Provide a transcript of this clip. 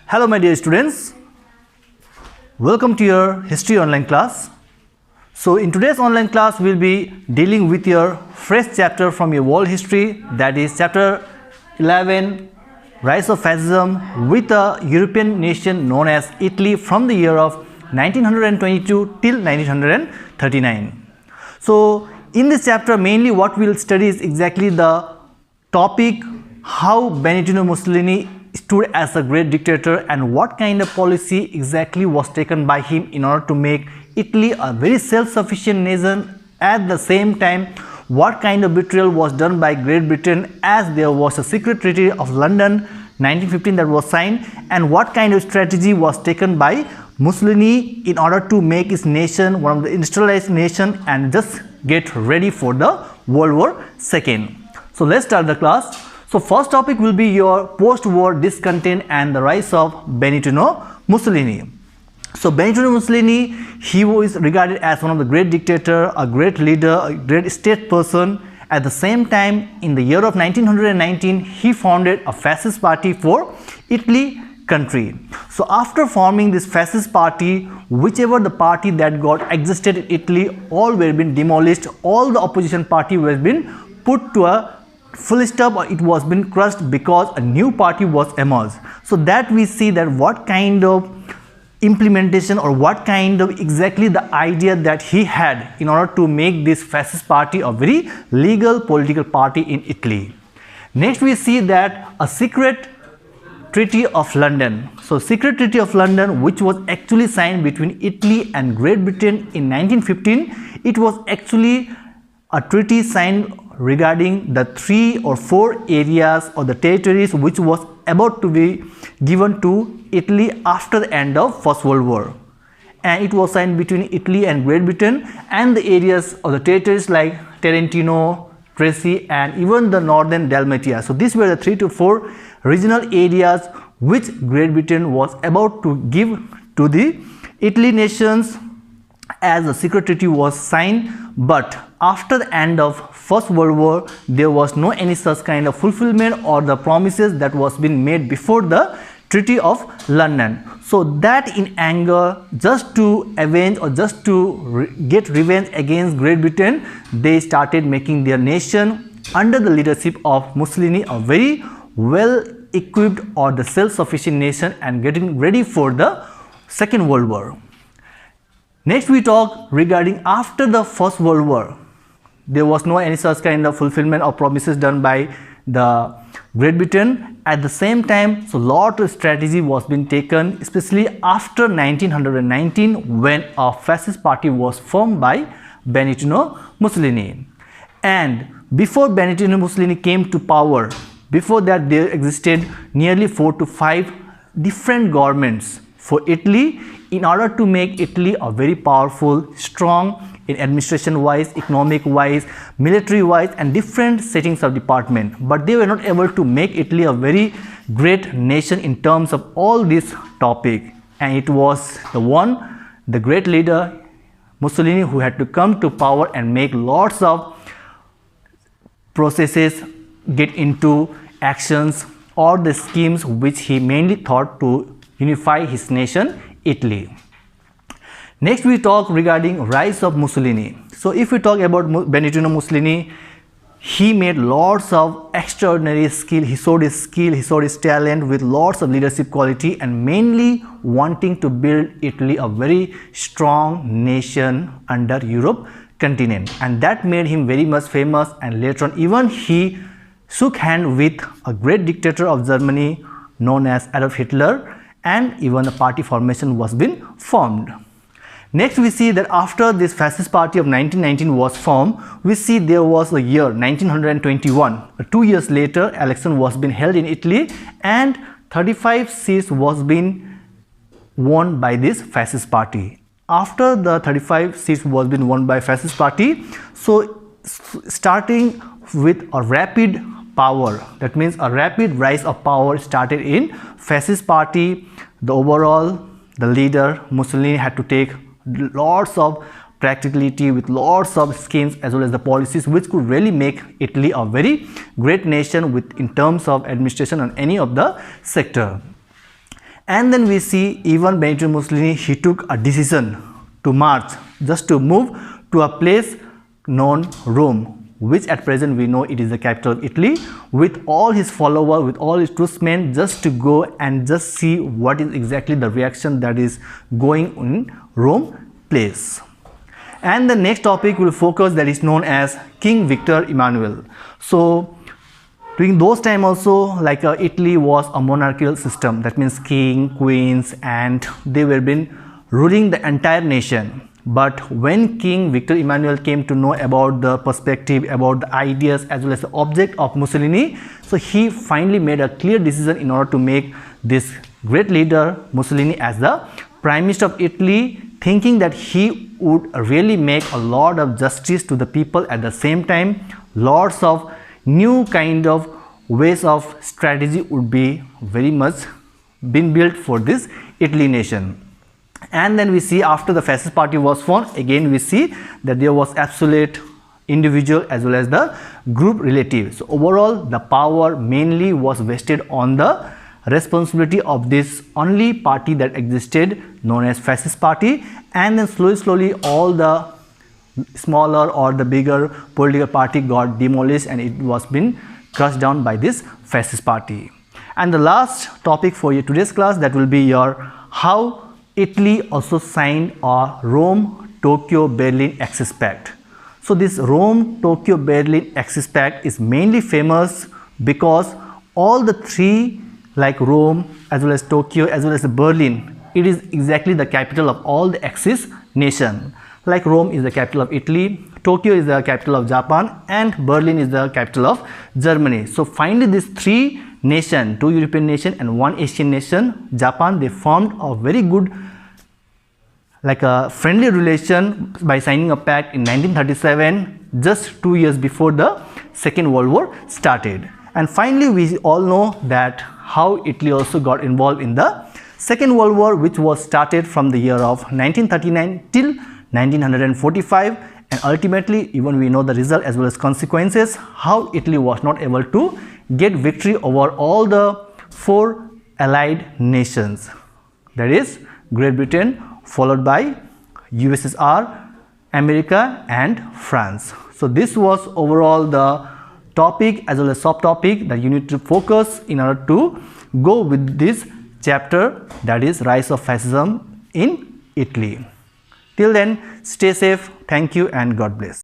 Hello my dear students, welcome to your history online class. So in today's online class we will be dealing with your fresh chapter from your world history, that is chapter 11, Rise of Fascism, with a European nation known as Italy from the year of 1922 till 1939. So in this chapter mainly what we will study is exactly the topic how Benito Mussolini stood as a great dictator and what kind of policy exactly was taken by him in order to make Italy a very self-sufficient nation. At the same time, what kind of betrayal was done by Great Britain, as there was a secret treaty of London 1915 that was signed, and what kind of strategy was taken by Mussolini in order to make his nation one of the industrialized nation and just get ready for the World War II. So let's start the class. So first topic will be your post-war discontent and the rise of Benito Mussolini. So Benito Mussolini, he was regarded as one of the great dictator, a great leader, a great state person. At the same time, in the year of 1919, he founded a fascist party for Italy country. So after forming this fascist party, whichever the party that got existed in Italy, all were been demolished, all the opposition party was been put to a full stop, or it was been crushed because a new party was emerged. So that we see that what kind of implementation or what kind of exactly the idea that he had in order to make this fascist party a very legal political party in Italy. Next we see that a secret Treaty of London. So secret Treaty of London, which was actually signed between Italy and Great Britain in 1915, it was actually a treaty signed regarding the 3 or 4 areas or the territories which was about to be given to Italy after the end of First World War, and it was signed between Italy and Great Britain, and the areas or the territories like Trentino, Tracy, and even the northern Dalmatia. So these were the 3 to 4 regional areas which Great Britain was about to give to the Italy nations as the secret treaty was signed. But after the end of First World War, there was no any such kind of fulfillment or the promises that was been made before the Treaty of London. So that in anger, just to avenge or just to get revenge against Great Britain, they started making their nation under the leadership of Mussolini a very well equipped or the self-sufficient nation and getting ready for the Second World War. Next we talk regarding after the First World War. There was no any such kind of fulfillment or promises done by the Great Britain. At the same time, so lot of strategy was being taken, especially after 1919 when a fascist party was formed by Benito Mussolini. And before Benito Mussolini came to power, before that there existed nearly 4 to 5 different governments for Italy in order to make Italy a very powerful, strong in administration wise, economic wise, military wise, and different settings of department. But they were not able to make Italy a very great nation in terms of all this topic. And it was the great leader Mussolini who had to come to power and make lots of processes, get into actions or the schemes which he mainly thought to unify his nation Italy. Next we talk regarding rise of Mussolini. So if we talk about Benito Mussolini, he made lots of extraordinary skill, he showed his talent with lots of leadership quality and mainly wanting to build Italy a very strong nation under Europe continent, and that made him very much famous. And later on even he shook hand with a great dictator of Germany known as Adolf Hitler, and even a party formation was been formed. Next we see that after this fascist party of 1919 was formed, we see there was a year 1921. 2 years later, election was been held in Italy and 35 seats was been won by this fascist party. After the 35 seats was been won by fascist party, so starting with a rapid power, that means a rapid rise of power started in fascist party. The leader Mussolini had to take lots of practicality with lots of schemes as well as the policies which could really make Italy a very great nation in terms of administration on any of the sector. And then we see even Benito Mussolini, he took a decision to march, just to move to a place known Rome, which at present we know it is the capital of Italy, with all his followers, with all his troops-men, just to go and just see what is exactly the reaction that is going in Rome place. And the next topic will focus that is known as King Victor Emmanuel. So during those time also, like Italy was a monarchical system, that means king, queens, and they were been ruling the entire nation. But when King Victor Emmanuel came to know about the perspective, about the ideas as well as the object of Mussolini, so he finally made a clear decision in order to make this great leader Mussolini as the Prime Minister of Italy, thinking that he would really make a lot of justice to the people, at the same time lots of new kind of ways of strategy would be very much been built for this Italy nation. And then we see after the Fascist Party was formed, again we see that there was absolute individual as well as the group relative. So overall the power mainly was vested on the responsibility of this only party that existed, known as Fascist Party, and then slowly all the smaller or the bigger political party got demolished and it was been crushed down by this Fascist Party. And the last topic for your today's class, that will be your how Italy also signed a Rome-Tokyo-Berlin Axis Pact. So this Rome-Tokyo-Berlin Axis Pact is mainly famous because all the three, like Rome as well as Tokyo as well as Berlin, it is exactly the capital of all the Axis nation. Like Rome is the capital of Italy, Tokyo is the capital of Japan, and Berlin is the capital of Germany. So finally these three nations, two European nations and one Asian nation, Japan, they formed a very good, like a friendly relation by signing a pact in 1937, just 2 years before the Second World War started. And finally we all know that how Italy also got involved in the Second World War, which was started from the year of 1939 till 1945, and ultimately even we know the result as well as consequences, how Italy was not able to get victory over all the four allied nations, that is Great Britain, followed by USSR, America and France. So this was overall the topic as well as subtopic that you need to focus in order to go with this chapter, that is Rise of Fascism in Italy. Till then, stay safe, thank you and God bless.